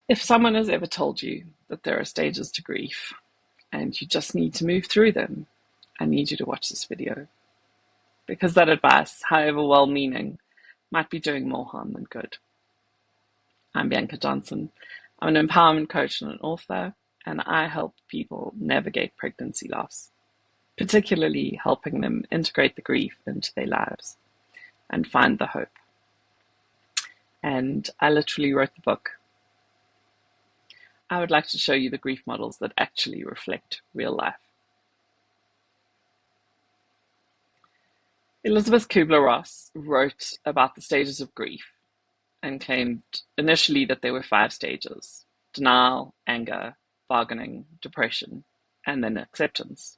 If someone has ever told you that there are stages to grief and you just need to move through them, I need you to watch this video, because that advice, however well-meaning, might be doing more harm than good. I'm Bianca. I'm an empowerment coach and an author, and I help people navigate pregnancy loss, particularly helping them integrate the grief into their lives and find the hope. And I literally wrote the book. I would like to show you the grief models that actually reflect real life. Elisabeth Kübler-Ross wrote about the stages of grief and claimed initially that there were 5 stages: denial, anger, bargaining, depression, and then acceptance.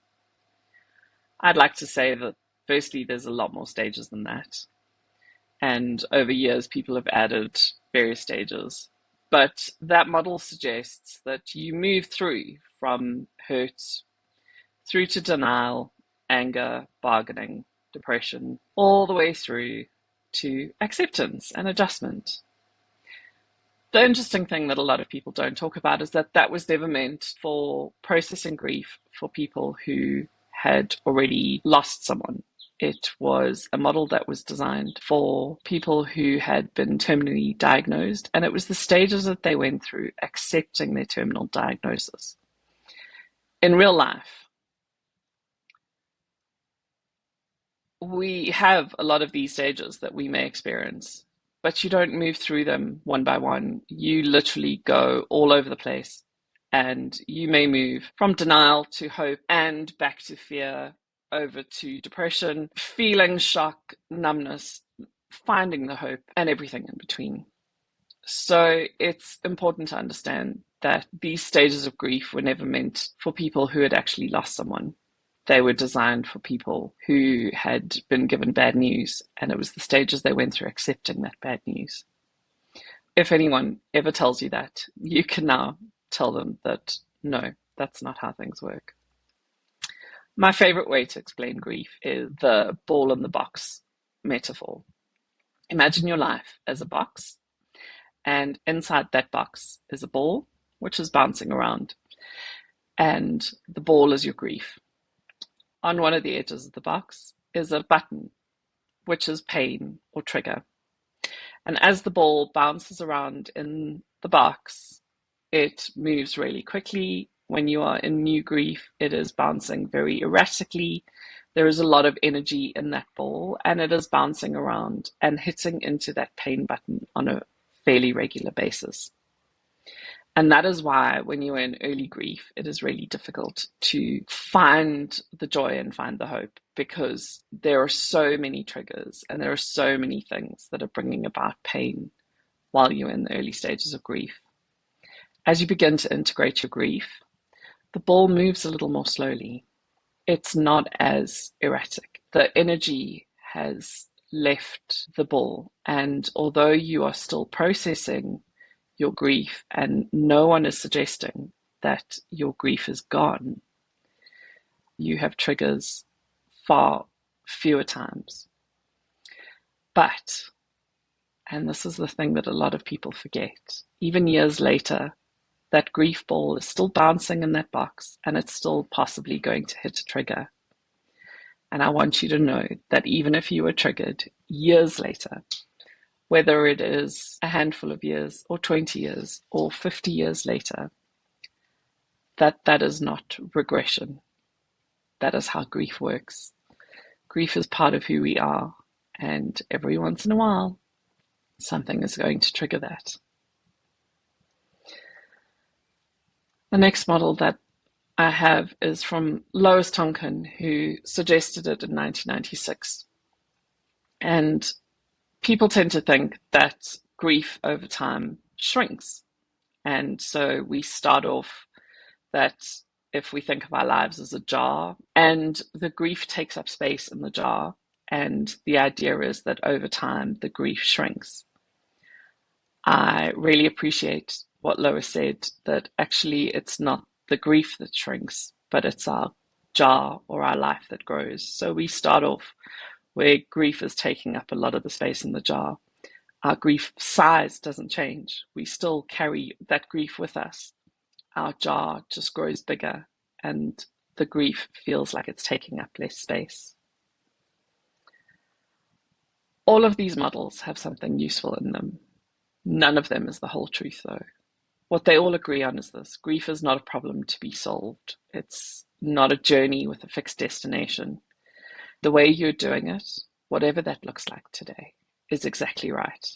I'd like to say that firstly, there's a lot more stages than that. And over years, people have added various stages. But that model suggests that you move through from hurt through to denial, anger, bargaining, depression, all the way through to acceptance and adjustment. The interesting thing that a lot of people don't talk about is that that was never meant for processing grief for people who had already lost someone. It was a model that was designed for people who had been terminally diagnosed, and it was the stages that they went through accepting their terminal diagnosis. In real life, we have a lot of these stages that we may experience, but you don't move through them one by one. You literally go all over the place, and you may move from denial to hope and back to fear, over to depression, feeling shock, numbness, finding the hope, and everything in between. So it's important to understand that these stages of grief were never meant for people who had actually lost someone. They were designed for people who had been given bad news, and it was the stages they went through accepting that bad news. If anyone ever tells you that, you can now tell them that no, that's not how things work. My favorite way to explain grief is the ball in the box metaphor. Imagine your life as a box, and inside that box is a ball which is bouncing around, and the ball is your grief. On one of the edges of the box is a button, which is pain or trigger. And as the ball bounces around in the box, it moves really quickly. When you are in new grief, it is bouncing very erratically. There is a lot of energy in that ball, and it is bouncing around and hitting into that pain button on a fairly regular basis. And that is why when you're in early grief, it is really difficult to find the joy and find the hope, because there are so many triggers and there are so many things that are bringing about pain while you're in the early stages of grief. As you begin to integrate your grief, the ball moves a little more slowly. It's not as erratic. The energy has left the ball, and although you are still processing your grief, and no one is suggesting that your grief is gone, you have triggers far fewer times. But, and this is the thing that a lot of people forget, even years later, that grief ball is still bouncing in that box, and it's still possibly going to hit a trigger. And I want you to know that even if you were triggered years later, whether it is a handful of years or 20 years or 50 years later, that is not regression. That is how grief works. Grief is part of who we are, and every once in a while, something is going to trigger that. The next model that I have is from Lois Tonkin, who suggested it in 1996. And people tend to think that grief over time shrinks. And so we start off that if we think of our lives as a jar, and the grief takes up space in the jar, and the idea is that over time the grief shrinks. I really appreciate what Lois said, that actually it's not the grief that shrinks, but it's our jar or our life that grows. So we start off where grief is taking up a lot of the space in the jar, Our grief size doesn't change. We still carry that grief with us. Our jar just grows bigger and the grief feels like it's taking up less space. All of these models have something useful in them. None of them is the whole truth, though. What they all agree on is this: grief is not a problem to be solved. It's not a journey with a fixed destination. The way you're doing it, whatever that looks like today, is exactly right,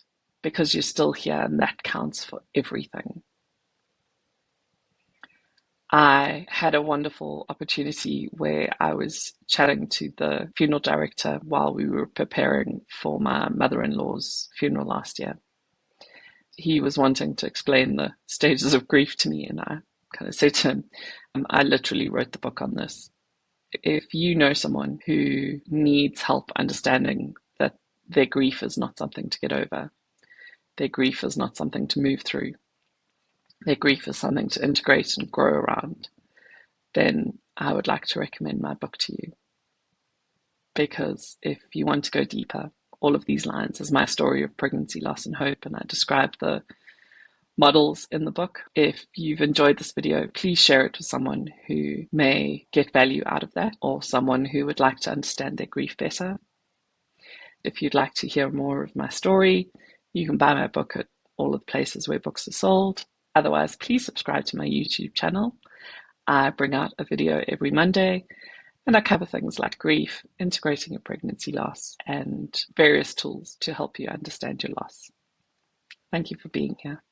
because you're still here and that counts for everything. I had a wonderful opportunity where I was chatting to the funeral director while we were preparing for my mother-in-law's funeral last year. He was wanting to explain the stages of grief to me, and I kind of said to him, I literally wrote the book on this. If you know someone who needs help understanding that their grief is not something to get over, their grief is not something to move through, their grief is something to integrate and grow around, then I would like to recommend my book to you. Because if you want to go deeper, all of these lines is my story of pregnancy, loss, and hope, and I describe the models in the book. If you've enjoyed this video, please share it with someone who may get value out of that, or someone who would like to understand their grief better. If you'd like to hear more of my story, you can buy my book at all of the places where books are sold. Otherwise, please subscribe to my YouTube channel. I bring out a video every Monday, and I cover things like grief, integrating your pregnancy loss, and various tools to help you understand your loss. Thank you for being here.